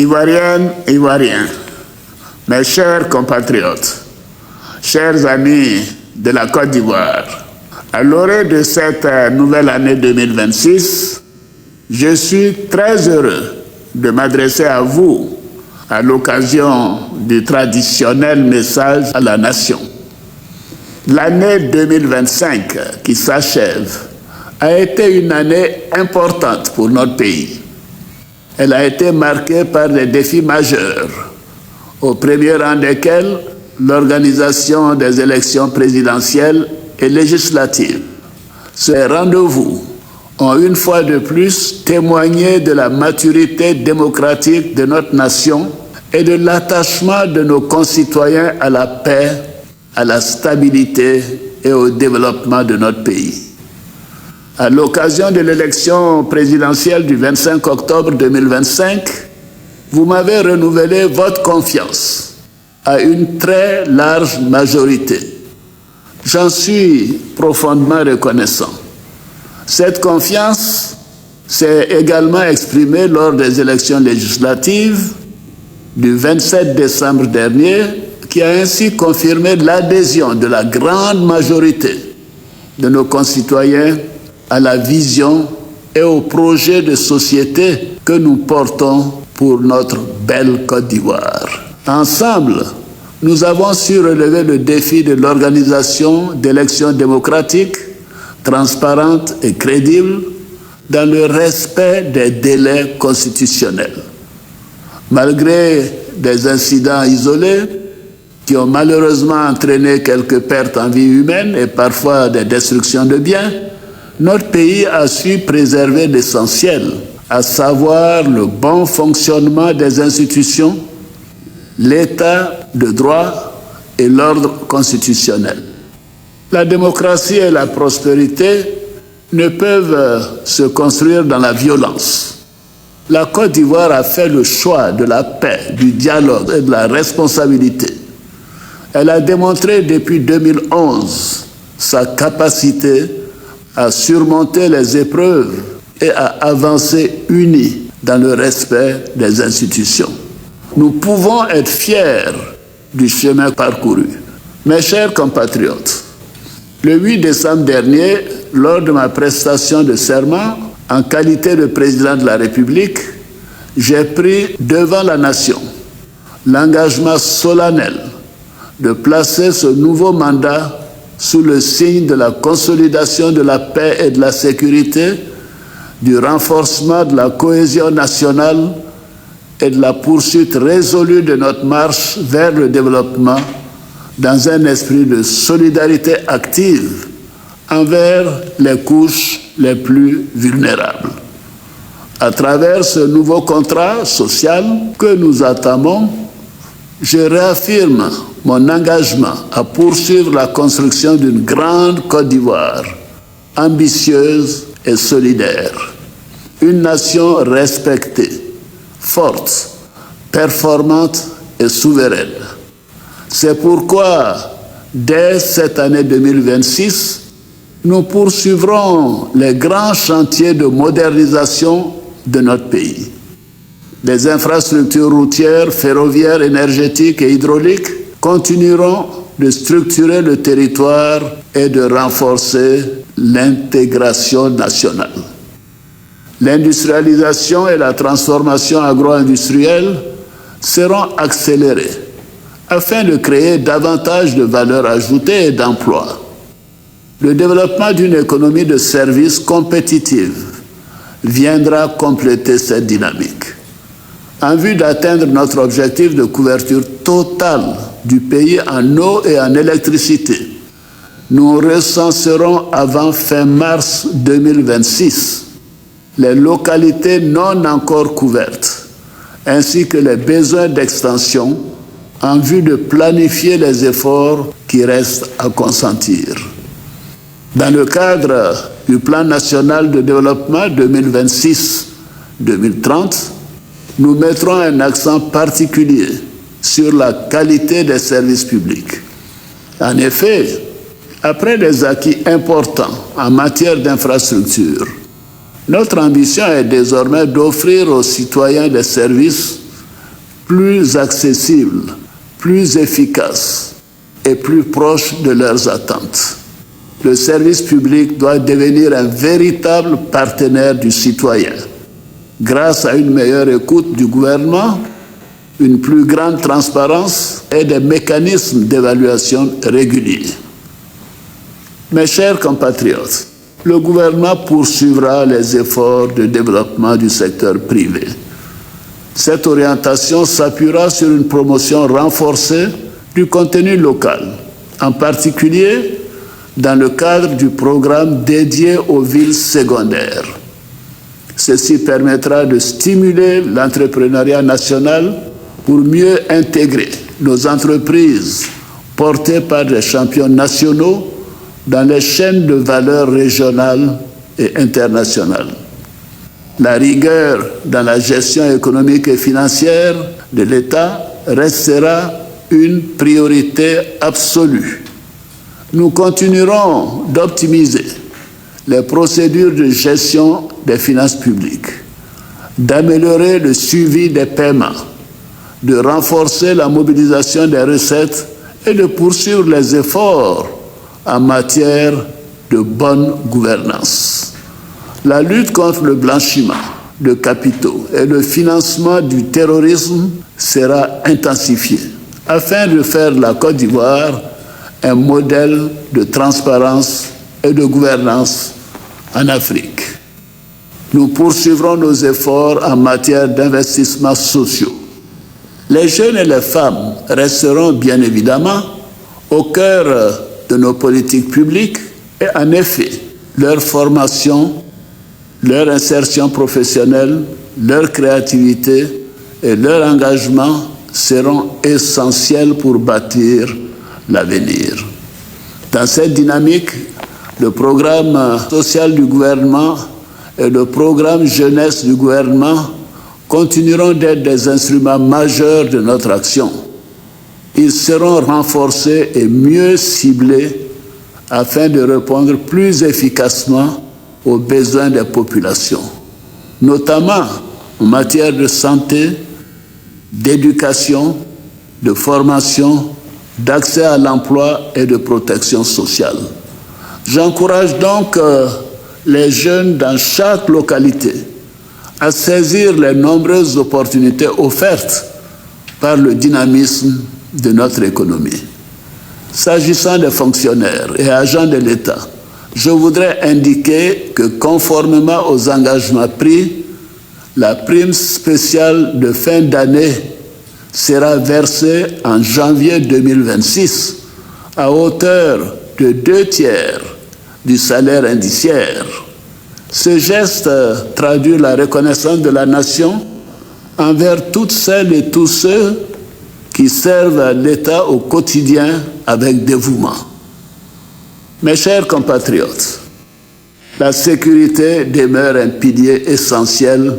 Ivoiriennes, Ivoiriens, mes chers compatriotes, chers amis de la Côte d'Ivoire, à l'orée de cette nouvelle année 2026, je suis très heureux de m'adresser à vous à l'occasion du traditionnel message à la nation. L'année 2025 qui s'achève a été une année importante pour notre pays. Elle a été marquée par des défis majeurs, au premier rang desquels l'organisation des élections présidentielles et législatives. Ces rendez-vous ont une fois de plus témoigné de la maturité démocratique de notre nation et de l'attachement de nos concitoyens à la paix, à la stabilité et au développement de notre pays. À l'occasion de l'élection présidentielle du 25 octobre 2025, vous m'avez renouvelé votre confiance à une très large majorité. J'en suis profondément reconnaissant. Cette confiance s'est également exprimée lors des élections législatives du 27 décembre dernier, qui a ainsi confirmé l'adhésion de la grande majorité de nos concitoyens à la vision et au projet de société que nous portons pour notre belle Côte d'Ivoire. Ensemble, nous avons su relever le défi de l'organisation d'élections démocratiques, transparentes et crédibles, dans le respect des délais constitutionnels. Malgré des incidents isolés qui ont malheureusement entraîné quelques pertes en vie humaine et parfois des destructions de biens, notre pays a su préserver l'essentiel, à savoir le bon fonctionnement des institutions, l'état de droit et l'ordre constitutionnel. La démocratie et la prospérité ne peuvent se construire dans la violence. La Côte d'Ivoire a fait le choix de la paix, du dialogue et de la responsabilité. Elle a démontré depuis 2011 sa capacité à surmonter les épreuves et à avancer unis dans le respect des institutions. Nous pouvons être fiers du chemin parcouru. Mes chers compatriotes, le 8 décembre dernier, lors de ma prestation de serment, en qualité de président de la République, j'ai pris devant la nation l'engagement solennel de placer ce nouveau mandat sous le signe de la consolidation de la paix et de la sécurité, du renforcement de la cohésion nationale et de la poursuite résolue de notre marche vers le développement dans un esprit de solidarité active envers les couches les plus vulnérables. À travers ce nouveau contrat social que nous entamons, je réaffirme mon engagement à poursuivre la construction d'une grande Côte d'Ivoire, ambitieuse et solidaire. Une nation respectée, forte, performante et souveraine. C'est pourquoi, dès cette année 2026, nous poursuivrons les grands chantiers de modernisation de notre pays. Les infrastructures routières, ferroviaires, énergétiques et hydrauliques continueront de structurer le territoire et de renforcer l'intégration nationale. L'industrialisation et la transformation agro-industrielle seront accélérées afin de créer davantage de valeur ajoutée et d'emplois. Le développement d'une économie de services compétitive viendra compléter cette dynamique. En vue d'atteindre notre objectif de couverture totale du pays en eau et en électricité, nous recenserons avant fin mars 2026 les localités non encore couvertes, ainsi que les besoins d'extension en vue de planifier les efforts qui restent à consentir. Dans le cadre du Plan national de développement 2026-2030, nous mettrons un accent particulier sur la qualité des services publics. En effet, après des acquis importants en matière d'infrastructure, notre ambition est désormais d'offrir aux citoyens des services plus accessible, plus efficace et plus proche de leurs attentes. Le service public doit devenir un véritable partenaire du citoyen, grâce à une meilleure écoute du gouvernement, une plus grande transparence et des mécanismes d'évaluation réguliers. Mes chers compatriotes, le gouvernement poursuivra les efforts de développement du secteur privé. Cette orientation s'appuiera sur une promotion renforcée du contenu local, en particulier dans le cadre du programme dédié aux villes secondaires. Ceci permettra de stimuler l'entrepreneuriat national pour mieux intégrer nos entreprises portées par des champions nationaux dans les chaînes de valeur régionales et internationales. La rigueur dans la gestion économique et financière de l'État restera une priorité absolue. Nous continuerons d'optimiser les procédures de gestion des finances publiques, d'améliorer le suivi des paiements, de renforcer la mobilisation des recettes et de poursuivre les efforts en matière de bonne gouvernance. La lutte contre le blanchiment de capitaux et le financement du terrorisme sera intensifiée afin de faire de la Côte d'Ivoire un modèle de transparence et de gouvernance en Afrique. Nous poursuivrons nos efforts en matière d'investissements sociaux. Les jeunes et les femmes resteront bien évidemment au cœur de nos politiques publiques et en effet, leur formation, leur insertion professionnelle, leur créativité et leur engagement seront essentiels pour bâtir l'avenir. Dans cette dynamique, le programme social du gouvernement et le programme jeunesse du gouvernement continueront d'être des instruments majeurs de notre action. Ils seront renforcés et mieux ciblés afin de répondre plus efficacement aux besoins des populations, notamment en matière de santé, d'éducation, de formation, d'accès à l'emploi et de protection sociale. J'encourage donc les jeunes dans chaque localité à saisir les nombreuses opportunités offertes par le dynamisme de notre économie. S'agissant des fonctionnaires et agents de l'État, je voudrais indiquer que conformément aux engagements pris, la prime spéciale de fin d'année sera versée en janvier 2026 à hauteur de 2/3 du salaire indiciaire. Ce geste traduit la reconnaissance de la nation envers toutes celles et tous ceux qui servent l'État au quotidien avec dévouement. Mes chers compatriotes, la sécurité demeure un pilier essentiel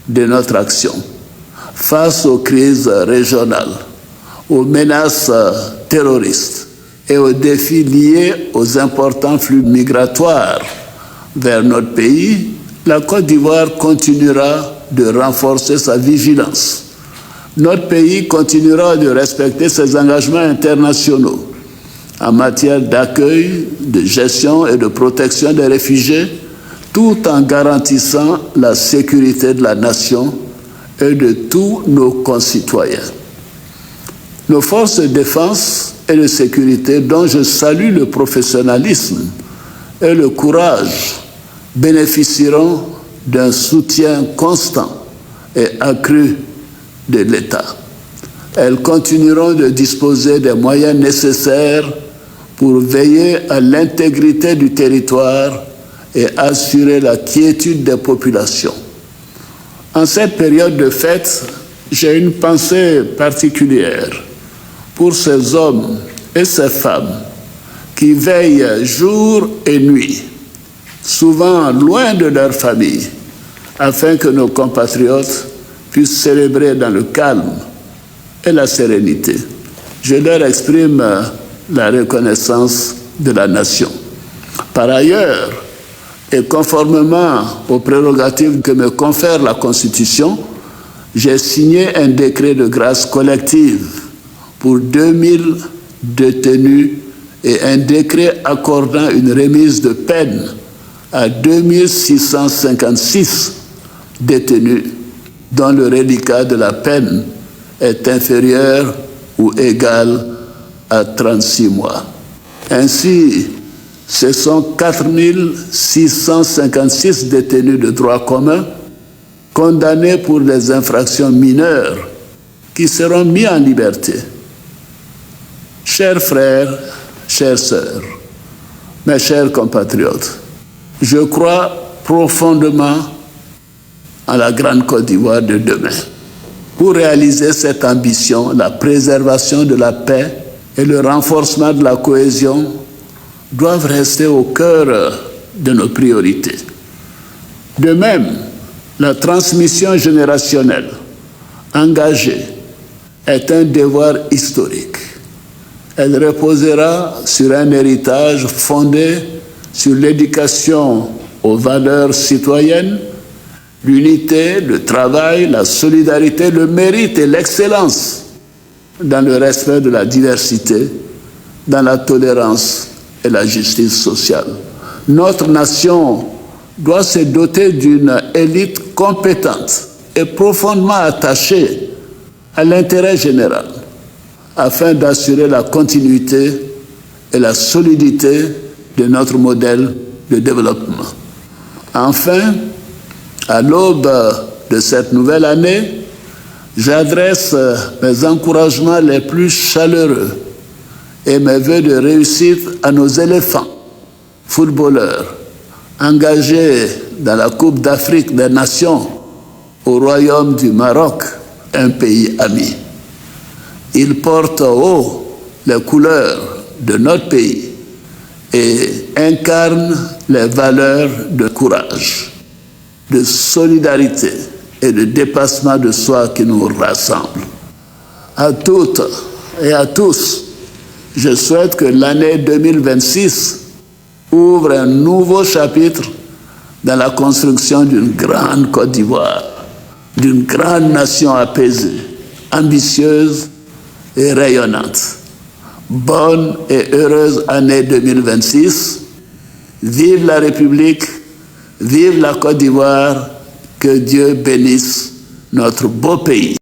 de notre action. Face aux crises régionales, aux menaces terroristes et aux défis liés aux importants flux migratoires vers notre pays, la Côte d'Ivoire continuera de renforcer sa vigilance. Notre pays continuera de respecter ses engagements internationaux en matière d'accueil, de gestion et de protection des réfugiés, tout en garantissant la sécurité de la nation et de tous nos concitoyens. Nos forces de défense et de sécurité, dont je salue le professionnalisme et le courage, bénéficieront d'un soutien constant et accru de l'État. Elles continueront de disposer des moyens nécessaires pour veiller à l'intégrité du territoire et assurer la quiétude des populations. En cette période de fête, j'ai une pensée particulière pour ces hommes et ces femmes qui veillent jour et nuit, souvent loin de leur famille, afin que nos compatriotes puissent célébrer dans le calme et la sérénité. Je leur exprime la reconnaissance de la nation. Par ailleurs, et conformément aux prérogatives que me confère la Constitution, j'ai signé un décret de grâce collective pour 2000 détenus et un décret accordant une remise de peine à 2656 détenus dont le reliquat de la peine est inférieur ou égal à 36 mois. Ainsi, ce sont 4656 détenus de droit commun condamnés pour des infractions mineures qui seront mis en liberté. Chers frères, chères sœurs, mes chers compatriotes, je crois profondément en la grande Côte d'Ivoire de demain. Pour réaliser cette ambition, la préservation de la paix et le renforcement de la cohésion doivent rester au cœur de nos priorités. De même, la transmission générationnelle engagée est un devoir historique. Elle reposera sur un héritage fondé sur l'éducation aux valeurs citoyennes, l'unité, le travail, la solidarité, le mérite et l'excellence dans le respect de la diversité, dans la tolérance et la justice sociale. Notre nation doit se doter d'une élite compétente et profondément attachée à l'intérêt général afin d'assurer la continuité et la solidité de notre modèle de développement. Enfin, à l'aube de cette nouvelle année, j'adresse mes encouragements les plus chaleureux et mes vœux de réussite à nos éléphants, footballeurs, engagés dans la Coupe d'Afrique des Nations au Royaume du Maroc, un pays ami. Ils portent haut les couleurs de notre pays et incarnent les valeurs de courage, de solidarité et de dépassement de soi qui nous rassemblent. À toutes et à tous, je souhaite que l'année 2026 ouvre un nouveau chapitre dans la construction d'une grande Côte d'Ivoire, d'une grande nation apaisée, ambitieuse et rayonnante. Bonne et heureuse année 2026. Vive la République, vive la Côte d'Ivoire, que Dieu bénisse notre beau pays.